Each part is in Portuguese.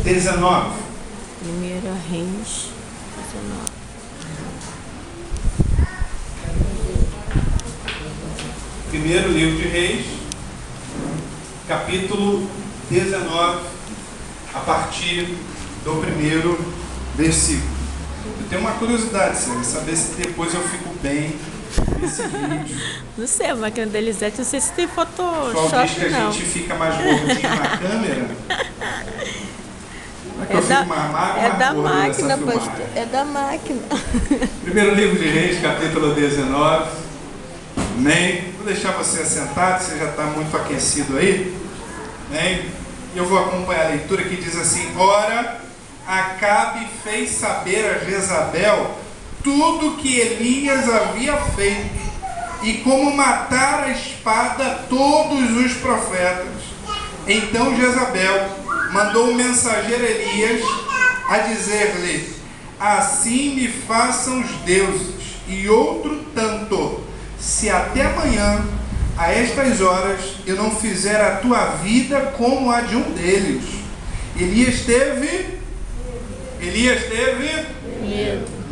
19. 1 Reis 19. Primeiro livro de Reis, capítulo 19, a partir do primeiro versículo. Eu tenho uma curiosidade, Sérgio, saber se depois eu fico bem nesse vídeo. Não sei, a máquina da Elisete, não sei se tem O pessoal Photoshop, diz que a não. gente fica mais gordinho na câmera. Não é que eu fico mais magro, É mais da gordo nessa máquina, filmagem. pastor. É da máquina. Primeiro livro de Reis, capítulo 19. Amém? Vou deixar você assentado, você já está muito aquecido aí. Amém? E eu vou acompanhar a leitura que diz assim: Ora, Acabe fez saber a Jezabel tudo que Elias havia feito e como matar a espada todos os profetas. Então Jezabel mandou o mensageiro Elias a dizer-lhe: Assim me façam os deuses, e outro tanto, se até amanhã, a estas horas, eu não fizer a tua vida como a de um deles. Elias teve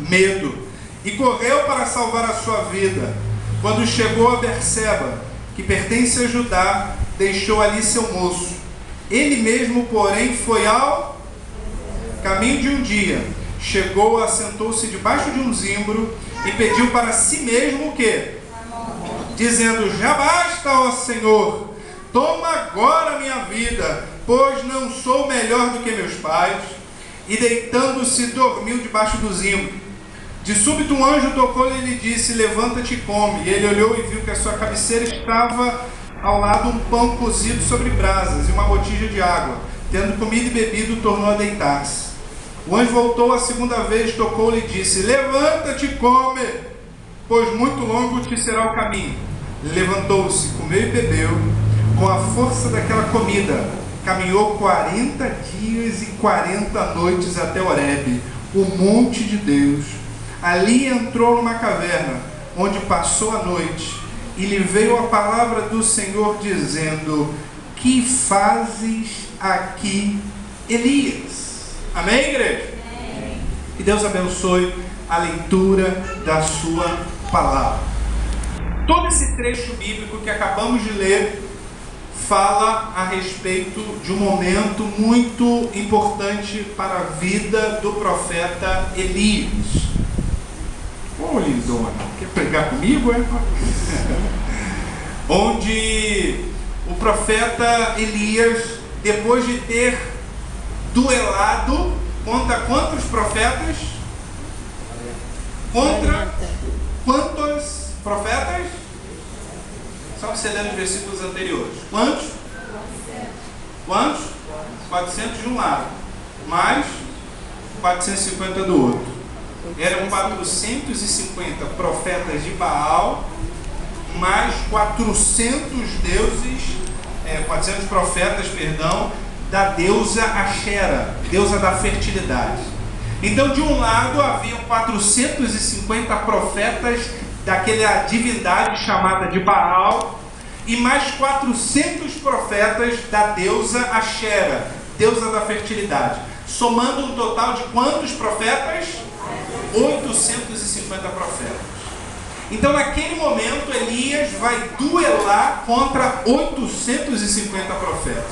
medo e correu para salvar a sua vida. Quando chegou a Berseba, que pertence a Judá, deixou ali seu moço. Ele mesmo, porém, foi ao caminho de um dia. Chegou, assentou-se debaixo de um zimbro e pediu para si mesmo o quê? Dizendo: Já basta, ó Senhor, toma agora a minha vida, pois não sou melhor do que meus pais. E deitando-se, dormiu debaixo do zimbro. De súbito um anjo tocou-lhe e lhe disse: Levanta-te e come. E ele olhou e viu que a sua cabeceira estava ao lado um pão cozido sobre brasas e uma botija de água. Tendo comido e bebido, tornou a deitar-se. O anjo voltou a segunda vez, tocou-lhe e disse: Levanta-te e come, pois muito longo te será o caminho. Levantou-se, comeu e bebeu. Com a força daquela comida, caminhou 40 dias e 40 noites até Horebe, o monte de Deus. Ali entrou numa caverna, onde passou a noite, e lhe veio a palavra do Senhor, dizendo: Que fazes aqui, Elias? Amém, igreja? Amém. Que Deus abençoe a leitura da sua palavra. Todo esse trecho bíblico que acabamos de ler fala a respeito de um momento muito importante para a vida do profeta Elias. Ô, lindona, quer pregar comigo, é? Onde o profeta Elias, depois de ter duelado contra quantos profetas? Contra quantos profetas? Só você ler os versículos anteriores. Quantos? 400 de um lado, mais 450 do outro. Eram 450 profetas de Baal, mais 400 profetas, da deusa Ashera, deusa da fertilidade. Então, de um lado, haviam 450 profetas daquela divindade chamada de Baal, e mais 400 profetas da deusa Ashera, deusa da fertilidade, somando um total de quantos profetas? 850 profetas. Então, naquele momento, Elias vai duelar contra 850 profetas.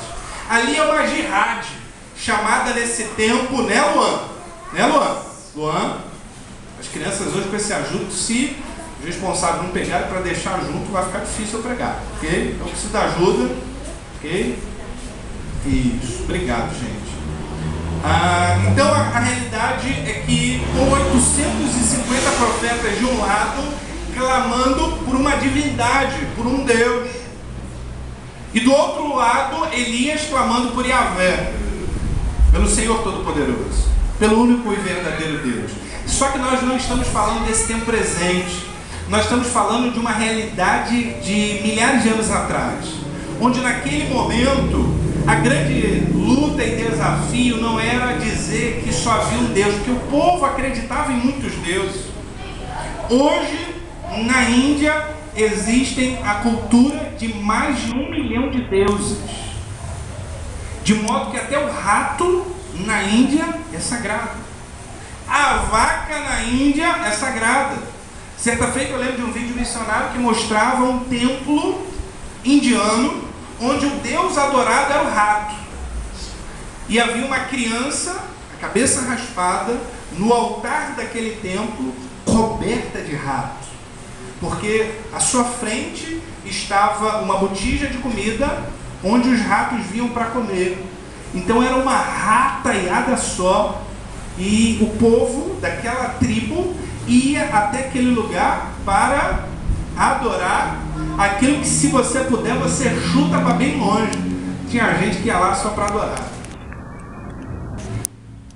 Ali é uma jihad, chamada nesse tempo, né, Luan? Né, Luan? Luan, as crianças hoje com esse ajudo, se os responsáveis não pegarem para deixar junto, vai ficar difícil eu pregar, ok? Então, preciso da ajuda, ok? Isso, obrigado, gente. Então, a realidade é que com 850 profetas de um lado, clamando por uma divindade, por um Deus. E do outro lado, Elias clamando por Yahvé, pelo Senhor Todo-Poderoso, pelo único e verdadeiro Deus. Só que nós não estamos falando desse tempo presente. Nós estamos falando de uma realidade de milhares de anos atrás, onde naquele momento a grande luta e desafio não era dizer que só havia um Deus, porque o povo acreditava em muitos deuses. Hoje, na Índia, existem a cultura de mais de 1 milhão de deuses, de modo que até o rato na Índia é sagrado. A vaca na Índia é sagrada. Certa feita eu lembro de um vídeo missionário que mostrava um templo indiano onde o deus adorado era o rato. E havia uma criança, a cabeça raspada, no altar daquele templo, coberta de ratos. Porque à sua frente estava uma botija de comida onde os ratos vinham para comer. Então era uma rataiada só. E o povo daquela tribo ia até aquele lugar para adorar aquilo que, se você puder, você chuta para bem longe. Tinha gente que ia lá só para adorar.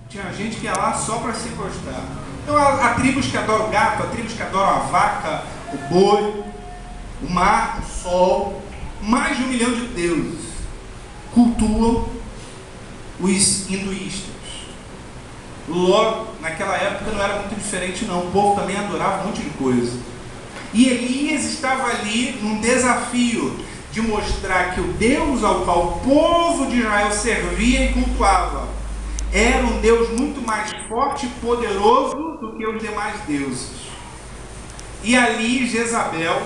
Tinha gente que ia lá só para se encostar. Então há tribos que adoram o gato, há tribos que adoram a vaca, o boi, o mar, o sol. Mais de 1 milhão de deuses cultuam os hinduístas. Logo, naquela época não era muito diferente não, o povo também adorava um monte de coisa. E Elias estava ali num desafio de mostrar que o Deus ao qual o povo de Israel servia e cultuava era um Deus muito mais forte e poderoso do que os demais deuses. E ali Jezabel,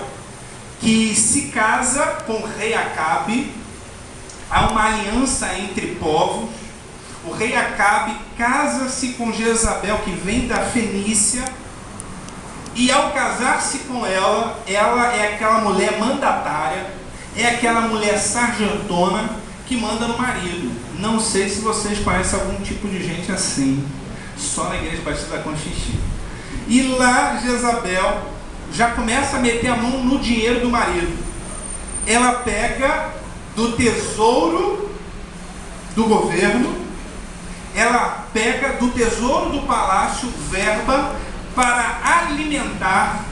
que se casa com o rei Acabe, há uma aliança entre povos. O rei Acabe casa-se com Jezabel, que vem da Fenícia, e ao casar-se com ela, ela é aquela mulher mandatária, é aquela mulher sargentona que manda no marido. Não sei se vocês conhecem algum tipo de gente assim, só na Igreja Batista da Conchinchina. E lá Jezabel já começa a meter a mão no dinheiro do marido. Ela pega do tesouro do governo, ela pega do tesouro do palácio verba para alimentar,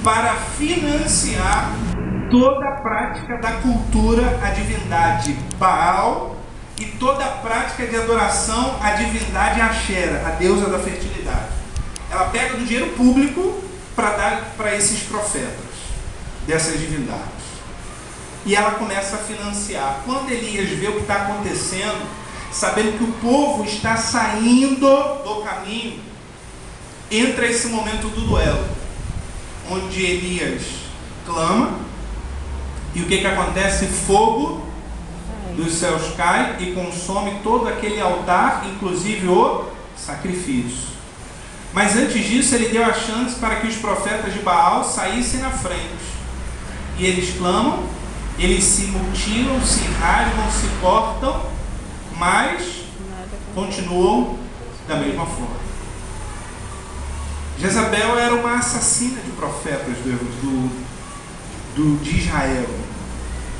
para financiar toda a prática da cultura à divindade Baal e toda a prática de adoração à divindade Axera, a deusa da fertilidade. Ela pega do dinheiro público para dar para esses profetas dessas divindades. E ela começa a financiar. Quando Elias vê o que está acontecendo, sabendo que o povo está saindo do caminho, entra esse momento do duelo, onde Elias clama, e o que acontece? Fogo dos céus cai e consome todo aquele altar, inclusive o sacrifício. Mas antes disso, ele deu a chance para que os profetas de Baal saíssem na frente. E eles clamam, eles se mutilam, se rasgam, se cortam, mas continuam da mesma forma. Jezabel era uma assassina de profetas de Israel.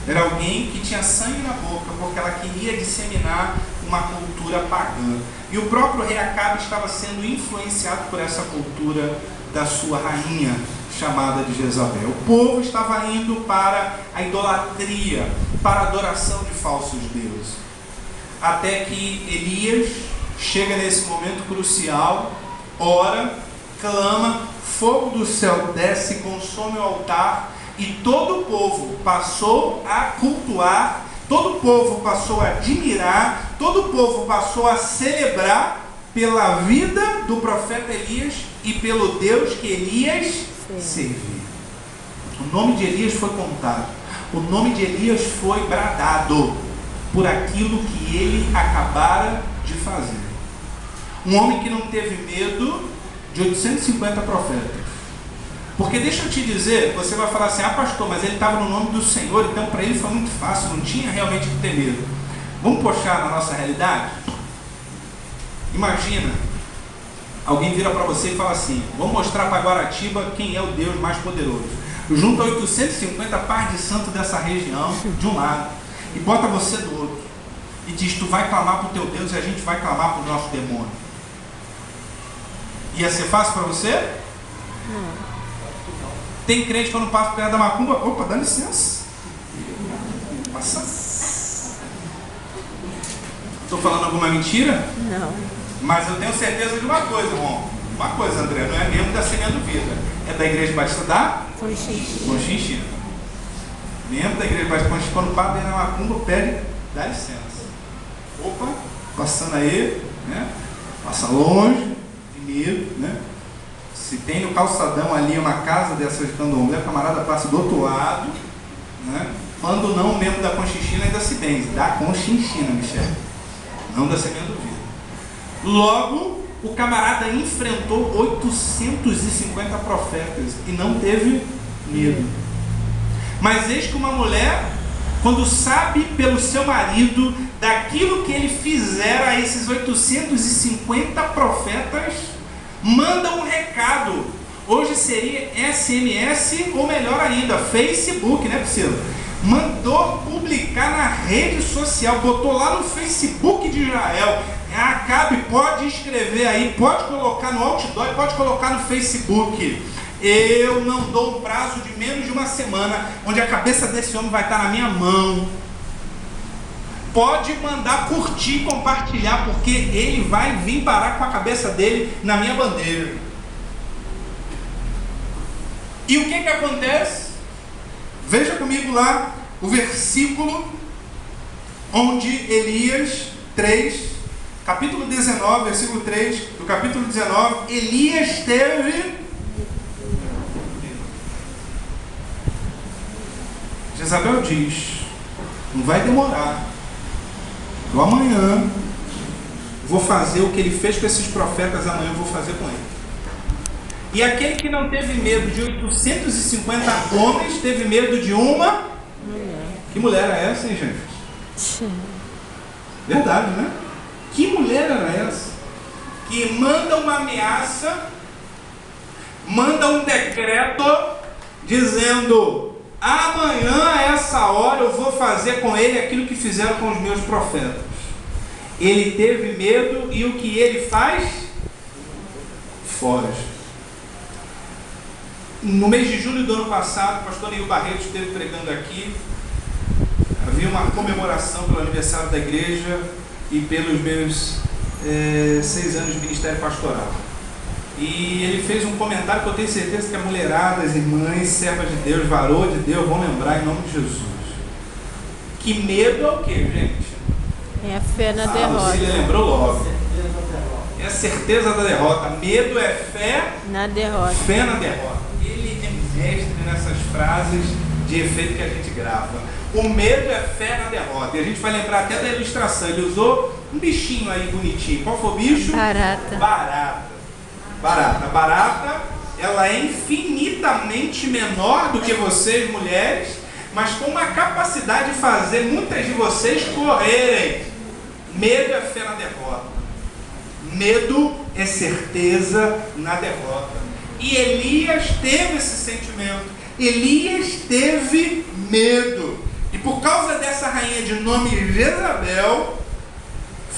Era alguém que tinha sangue na boca, porque ela queria disseminar uma cultura pagã. E o próprio rei Acabe estava sendo influenciado por essa cultura da sua rainha, chamada de Jezabel. O povo estava indo para a idolatria, para a adoração de falsos deuses. Até que Elias chega nesse momento crucial, ora, clama, fogo do céu desce, consome o altar, e todo o povo passou a cultuar, todo o povo passou a admirar, todo o povo passou a celebrar pela vida do profeta Elias e pelo Deus que Elias servia. O nome de Elias foi contado, o nome de Elias foi bradado por aquilo que ele acabara de fazer. Um homem que não teve medo de 850 profetas. Porque deixa eu te dizer, você vai falar assim, pastor, mas ele estava no nome do Senhor, então para ele foi muito fácil, não tinha realmente que ter medo. Vamos puxar na nossa realidade? Imagina, alguém vira para você e fala assim, vamos mostrar para Guaratiba quem é o Deus mais poderoso. Junta 850 pares de santo dessa região, de um lado, e bota você do outro. E diz, tu vai clamar para o teu Deus e a gente vai clamar para o nosso demônio. Ia ser fácil para você? Não. Tem crente quando passa perto da macumba, opa, dá licença. Passa. Estou falando alguma mentira? Não. Mas eu tenho certeza de uma coisa, irmão. Uma coisa, André, não é mesmo da Semeando Vida. É da Igreja Batista da Conchinchina. Membro da Igreja Batista da Conchinchina, quando passa perto da macumba, pede, dá licença. Opa, passando aí, né? Passa longe, de medo, né? Se tem no calçadão ali uma casa dessas de candomblé, o camarada passa do outro lado, né? Quando não, o membro da Conchinchina ainda se benze. Da Conchinchina, Michel. Não da semente do vidro. Logo, o camarada enfrentou 850 profetas e não teve medo. Mas eis que uma mulher, quando sabe pelo seu marido daquilo que ele fizera a esses 850 profetas, manda um recado. Hoje seria SMS ou melhor ainda, Facebook, né, Priscila? Mandou publicar na rede social, botou lá no Facebook de Israel. Acabe, pode escrever aí, pode colocar no outdoor, pode colocar no Facebook. Eu não dou um prazo de menos de uma semana, onde a cabeça desse homem vai estar na minha mão. Pode mandar curtir, compartilhar, porque ele vai vir parar com a cabeça dele na minha bandeira. E o que acontece? Veja comigo lá o versículo onde Elias 3, capítulo 19, versículo 3 do capítulo 19, Elias teve... Jezabel diz, não vai demorar, eu amanhã vou fazer o que ele fez com esses profetas, amanhã eu vou fazer com ele. E aquele que não teve medo de 850 homens, teve medo de uma mulher. Que mulher era essa, hein, gente? Verdade, né? Que mulher era essa? Que manda uma ameaça, manda um decreto, dizendo, amanhã a essa hora eu vou fazer com ele aquilo que fizeram com os meus profetas. Ele teve medo e o que ele faz? Foge. No mês de julho do ano passado, o pastor Neil Barreto esteve pregando aqui. Havia uma comemoração pelo aniversário da igreja e pelos meus 6 anos de ministério pastoral. E ele fez um comentário que eu tenho certeza que a mulherada, as irmãs, servas de Deus, varô de Deus, vão lembrar em nome de Jesus. Que medo é o que, gente? É a fé na derrota. Você lembrou logo. É a certeza da derrota. Medo é fé na derrota. Fé na derrota. Ele é mestre nessas frases de efeito que a gente grava. O medo é fé na derrota. E a gente vai lembrar até da ilustração. Ele usou um bichinho aí bonitinho. Qual foi o bicho? Barata. Barata. Barata, ela é infinitamente menor do que vocês, mulheres, mas com uma capacidade de fazer muitas de vocês correrem. Medo é fé na derrota. Medo é certeza na derrota. E Elias teve esse sentimento. Elias teve medo. E por causa dessa rainha de nome Jezabel,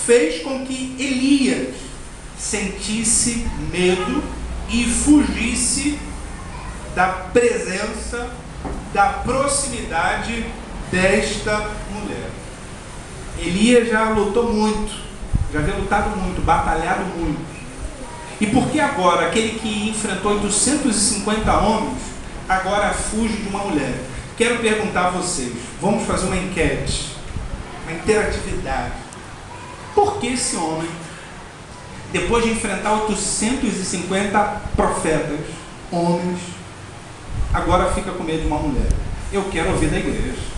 fez com que Elias sentisse medo e fugisse da presença, da proximidade desta mulher. Elias já lutou muito, já havia lutado muito, batalhado muito. E por que agora, aquele que enfrentou 850 homens, agora fuge de uma mulher? Quero perguntar a vocês, vamos fazer uma enquete, uma interatividade. Por que esse homem, depois de enfrentar 850 profetas, homens, agora fica com medo de uma mulher? Eu quero ouvir da igreja.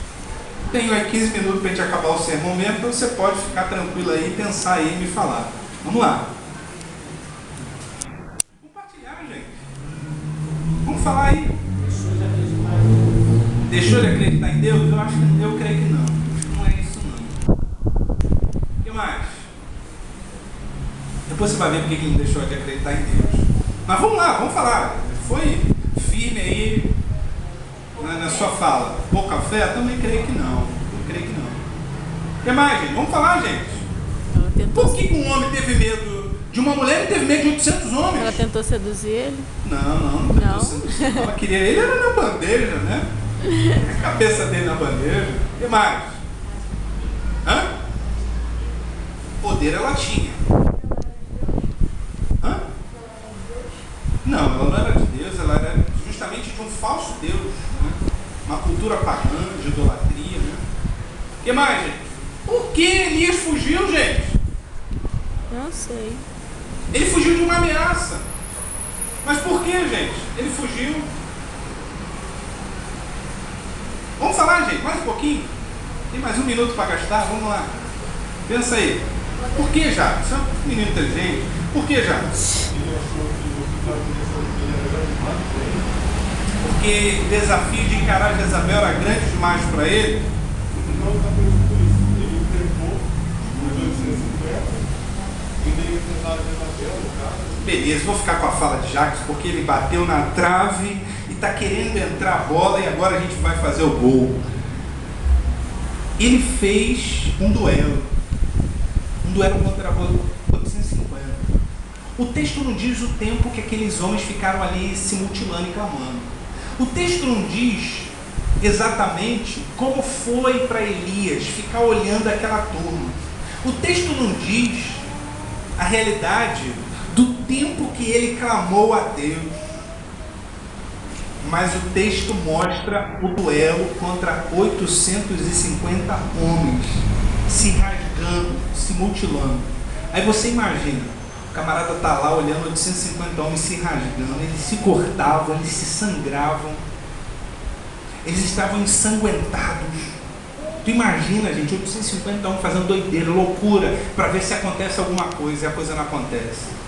Tenho aí 15 minutos para a gente acabar o sermão mesmo, então você pode ficar tranquilo aí, pensar aí e me falar. Vamos lá. Compartilhar, gente. Vamos falar aí. Deixou de acreditar em Deus? Eu creio que não. Acho que não é isso não. O que mais? Depois você vai ver porque ele deixou de acreditar em Deus. Mas vamos lá, vamos falar. Foi firme aí na sua fala. Pouca fé? Também creio que não. Eu creio que não. O que mais, gente? Vamos falar, gente. Por que um homem teve medo de uma mulher e teve medo de 800 homens? Ela tentou seduzir ele? Não tentou seduzir. Ela queria ele, era na bandeja, né? A cabeça dele na bandeja. O que mais? Poder ela tinha. Não, ela não era de Deus, ela era justamente de um falso Deus, né? Uma cultura pagã, de idolatria, né? O que mais, gente? Por que Elias fugiu, gente? Não sei. Ele fugiu de uma ameaça. Mas por que, gente? Ele fugiu. Vamos falar, gente, mais um pouquinho. Tem mais um minuto para gastar, vamos lá. Pensa aí. Por que, Jacques? Você é um menino inteligente. Por que, Jacques? Porque o desafio de encarar Jezabel era grande demais para ele. Beleza, vou ficar com a fala de Jacques, porque ele bateu na trave e está querendo entrar a bola e agora a gente vai fazer o gol. Ele fez um duelo contra a 850. O texto não diz o tempo que aqueles homens ficaram ali se mutilando e clamando. O texto não diz exatamente como foi para Elias ficar olhando aquela turma. O texto não diz a realidade do tempo que ele clamou a Deus. Mas o texto mostra o duelo contra 850 homens, se rasgando, se mutilando. Aí você imagina, o camarada está lá olhando 850 homens se rasgando, eles se cortavam, eles se sangravam, eles estavam ensanguentados. Tu imagina, gente, 850 homens fazendo doideira, loucura, para ver se acontece alguma coisa, e a coisa não acontece.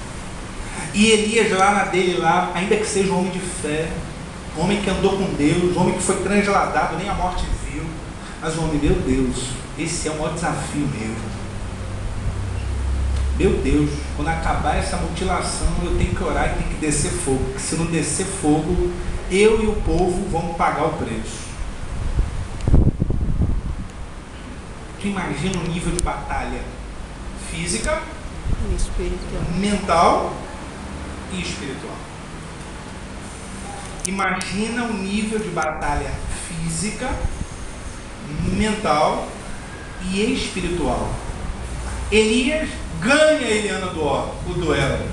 E Elias lá na dele lá, ainda que seja um homem de fé, homem que andou com Deus, homem que foi transladado, nem a morte viu, mas o homem, meu Deus, esse é o maior desafio meu. Meu Deus, quando acabar essa mutilação, eu tenho que orar e tem que descer fogo, porque se não descer fogo, eu e o povo vamos pagar o preço. Tu imagina o nível de batalha física, Espiritual. mental e espiritual. Imagina o nível de batalha física, mental e espiritual. Elias ganha Eliana o duelo.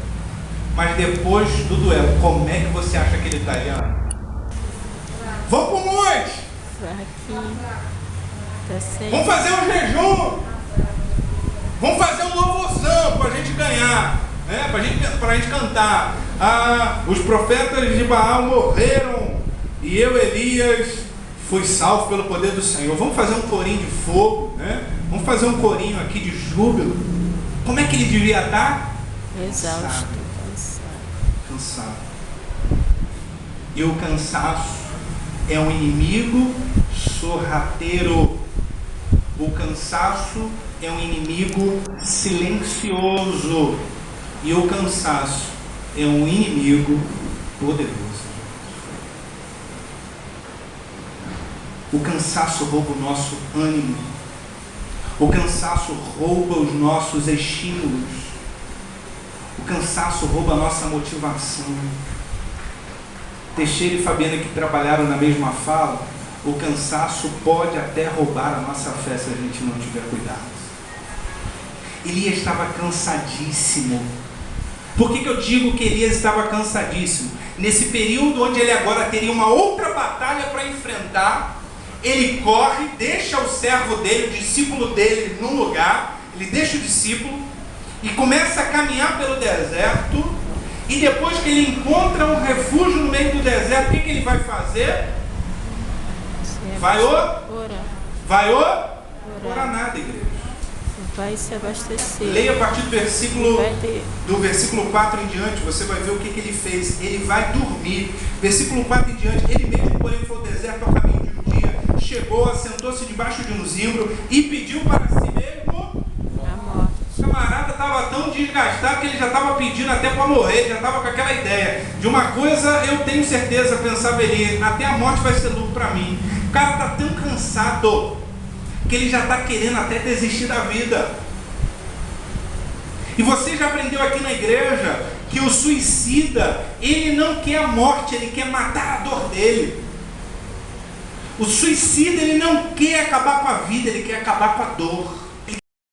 Mas depois do duelo, como é que você acha que ele está, Eliana? Vamos para o monte! Fraquinho. Tá sem. Vamos fazer um jejum! Vamos fazer um louvorzão para a gente ganhar, né? Para a gente cantar. Os profetas de Baal morreram e eu, Elias, fui salvo pelo poder do Senhor. Vamos fazer um corinho de fogo, né? Vamos fazer um corinho aqui de júbilo. Como é que ele devia estar? Exausto. Cansado. E o cansaço é um inimigo sorrateiro. O cansaço é um inimigo silencioso. E o cansaço é um inimigo poderoso. O cansaço rouba o nosso ânimo. O cansaço rouba os nossos estímulos. O cansaço rouba a nossa motivação. Teixeira e Fabiana, que trabalharam na mesma fala, o cansaço pode até roubar a nossa fé se a gente não tiver cuidado. Elias estava cansadíssimo. Por que eu digo que Elias estava cansadíssimo? Nesse período onde ele agora teria uma outra batalha para enfrentar, ele corre, deixa o servo dele, o discípulo dele num lugar, ele deixa o discípulo e começa a caminhar pelo deserto, e depois que ele encontra um refúgio no meio do deserto, o que ele vai fazer? Vai orar. Orar nada, igreja. Vai se abastecer. Leia a partir do versículo 4 em diante, você vai ver o que ele fez. Ele vai dormir. Versículo 4 em diante, ele mesmo, porém, foi ao deserto ao caminho de um dia, chegou, assentou-se debaixo de um zimbro e pediu para si mesmo A morte. O camarada estava tão desgastado que ele já estava pedindo até para morrer, já estava com aquela ideia de uma coisa, eu tenho certeza, pensava ele, até a morte vai ser lucro para mim. O cara está tão cansado que ele já está querendo até desistir da vida. E você já aprendeu aqui na igreja que o suicida, ele não quer a morte, ele quer matar a dor dele. O suicida, ele não quer acabar com a vida, ele quer acabar com a dor.